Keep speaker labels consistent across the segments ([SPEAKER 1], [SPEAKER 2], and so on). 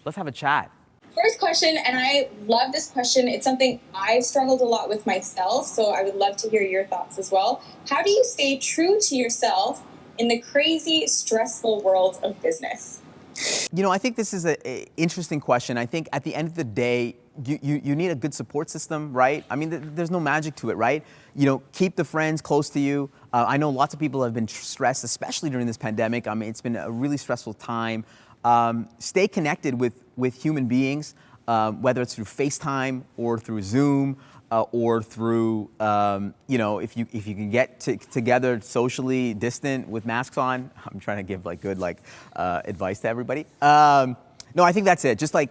[SPEAKER 1] let's have a chat.
[SPEAKER 2] First question, and I love this question. It's something I've struggled a lot with myself, so I would love to hear your thoughts as well. How do you stay true to yourself in the crazy, stressful world of business?
[SPEAKER 1] You know, I think this is an interesting question. I think at the end of the day, you need a good support system, right? I mean, there's no magic to it, right? You know, keep the friends close to you. I know lots of people have been stressed, especially during this pandemic. I mean, it's been a really stressful time. Stay connected with human beings, whether it's through FaceTime or through Zoom, or through, you know, if you can get together socially distant with masks on. I'm trying to give like good advice to everybody. No, I think that's it. Just like,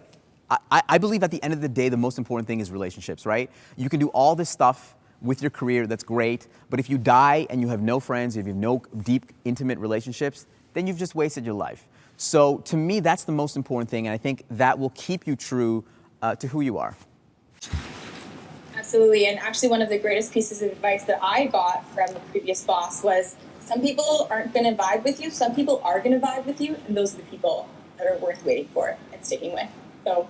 [SPEAKER 1] I believe at the end of the day, the most important thing is relationships, right? You can do all this stuff with your career, that's great, but if you die and you have no friends, if you have no deep, intimate relationships, then you've just wasted your life. So to me, that's the most important thing, and I think that will keep you true to who you are.
[SPEAKER 2] Absolutely, and actually one of the greatest pieces of advice that I got from a previous boss was, some people aren't going to vibe with you, some people are going to vibe with you, and those are the people that are worth waiting for and sticking with. So,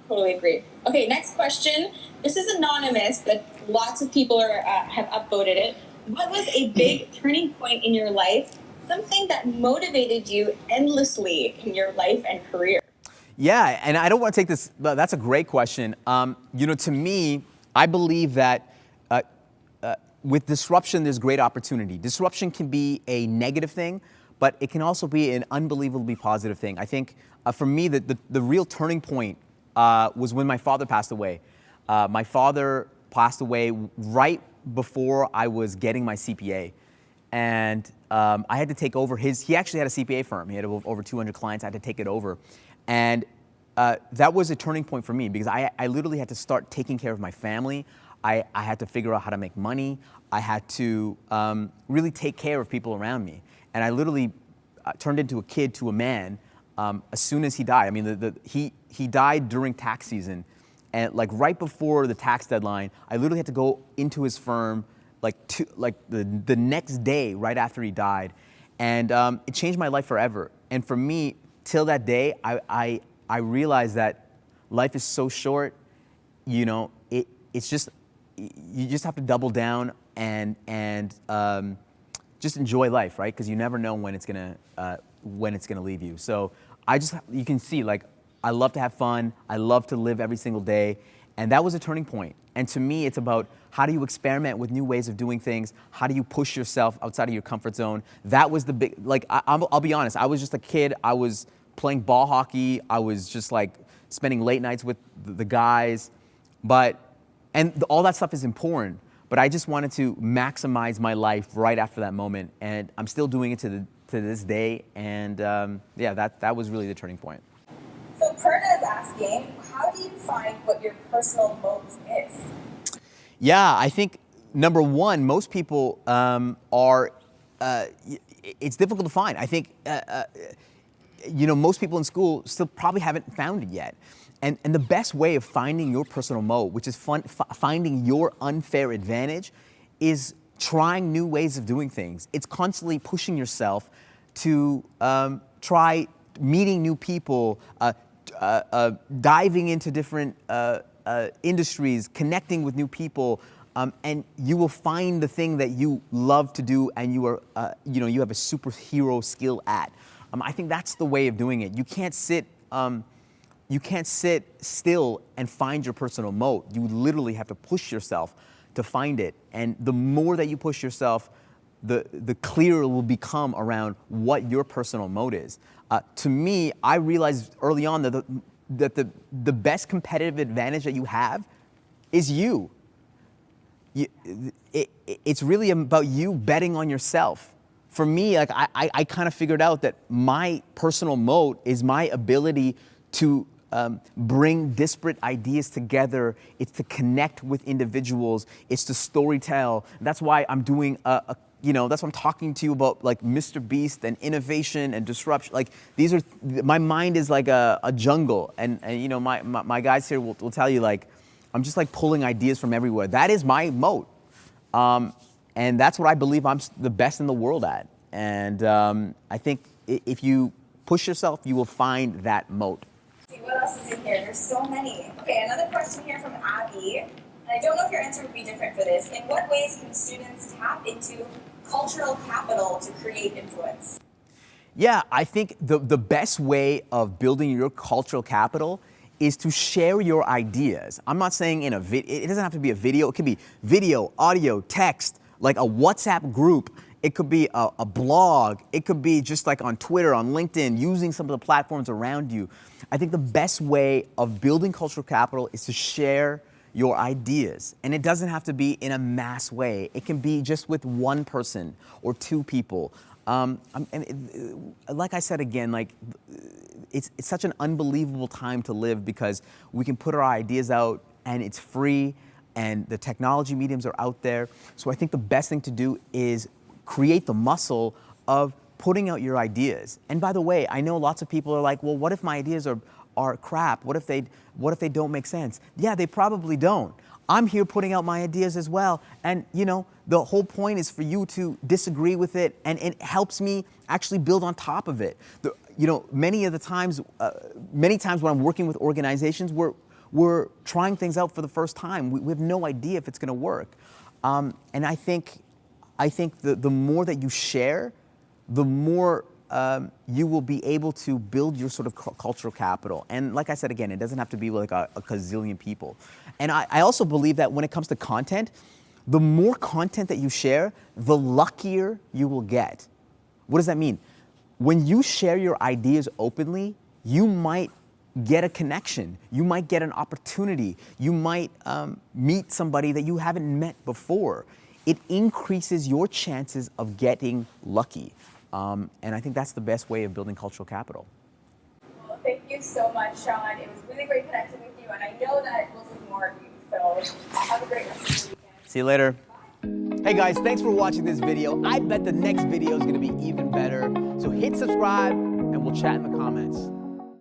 [SPEAKER 2] totally agree. Okay, next question. This is anonymous, but lots of people have upvoted it. What was a big turning point in your life, something that motivated you endlessly in your life and career?
[SPEAKER 1] Yeah, and I don't want to take this, that's a great question. You know, to me, I believe that with disruption, there's great opportunity. Disruption can be a negative thing, but it can also be an unbelievably positive thing. I think for me, the real turning point was when my father passed away. My father passed away right before I was getting my CPA. And I had to take over he actually had a CPA firm. He had over 200 clients. I had to take it over. And that was a turning point for me because I literally had to start taking care of my family. I had to figure out how to make money. I had to really take care of people around me. And I literally turned into a kid to a man as soon as he died. I mean, he died during tax season. And like right before the tax deadline, I literally had to go into his firm the next day right after he died. And it changed my life forever. And for me, till that day, I realized that life is so short, you know, it's just, you just have to double down and just enjoy life, right? Because you never know when it's gonna leave you. So you can see, like, I love to have fun. I love to live every single day. And that was a turning point. And to me, it's about how do you experiment with new ways of doing things? How do you push yourself outside of your comfort zone? That was the big, like, I'll be honest, I was just a kid. I was playing ball hockey. I was just like spending late nights with the guys. And all that stuff is important. But I just wanted to maximize my life right after that moment. And I'm still doing it to this day. And yeah, that was really the turning point.
[SPEAKER 2] So Perna is asking, how do you find what your personal moat is?
[SPEAKER 1] Yeah, I think number one, most people it's difficult to find. I think, you know, most people in school still probably haven't found it yet. And the best way of finding your personal moat, which is finding your unfair advantage, is trying new ways of doing things. It's constantly pushing yourself to try meeting new people, diving into different industries, connecting with new people, and you will find the thing that you love to do and you are, you have a superhero skill at. I think that's the way of doing it. You can't sit still and find your personal moat. You literally have to push yourself to find it. And the more that you push yourself, the clearer it will become around what your personal moat is. To me, I realized early on that the best competitive advantage that you have is you. It's really about you betting on yourself. For me, like I kind of figured out that my personal moat is my ability to bring disparate ideas together. It's to connect with individuals. It's to storytell. That's why I'm doing that's why I'm talking to you about like Mr. Beast and innovation and disruption. Like my mind is like a jungle, and you know my guys here will tell you, like, I'm just like pulling ideas from everywhere. That is my moat, and that's what I believe I'm the best in the world at. And I think if you push yourself, you will find that moat.
[SPEAKER 2] see what else is in here. There's so many. Okay, another question here from Abby. And I don't know if your answer would be different for this. In what ways can students tap into cultural capital to create influence?
[SPEAKER 1] Yeah, I think the best way of building your cultural capital is to share your ideas. I'm not saying in a it doesn't have to be a video. It could be video, audio, text, like a WhatsApp group. It could be a blog. It could be just like on Twitter, on LinkedIn, using some of the platforms around you. I think the best way of building cultural capital is to share your ideas. And it doesn't have to be in a mass way. It can be just with one person or two people. Like I said again, like it's such an unbelievable time to live because we can put our ideas out and it's free and the technology mediums are out there. So I think the best thing to do is create the muscle of putting out your ideas. And by the way, I know lots of people are like, well, what if my ideas are crap? What if they don't make sense? Yeah, they probably don't. I'm here putting out my ideas as well. And you know, the whole point is for you to disagree with it, and it helps me actually build on top of it. Many times when I'm working with organizations, we're trying things out for the first time. We have no idea if it's gonna work. And I think the more that you share, the more you will be able to build your sort of cultural capital. And like I said, again, it doesn't have to be like a gazillion people. And I also believe that when it comes to content, the more content that you share, the luckier you will get. What does that mean? When you share your ideas openly, you might get a connection. You might get an opportunity. You might meet somebody that you haven't met before. It increases your chances of getting lucky. And I think that's the best way of building cultural capital.
[SPEAKER 2] Well, thank you so much, Shawn. It was really great connecting with you, and I know that we'll see more of you. So have a great rest of the weekend.
[SPEAKER 1] See you later. Hey guys, thanks for watching this video. I bet the next video is going to be even better. So hit subscribe, and we'll chat in the comments.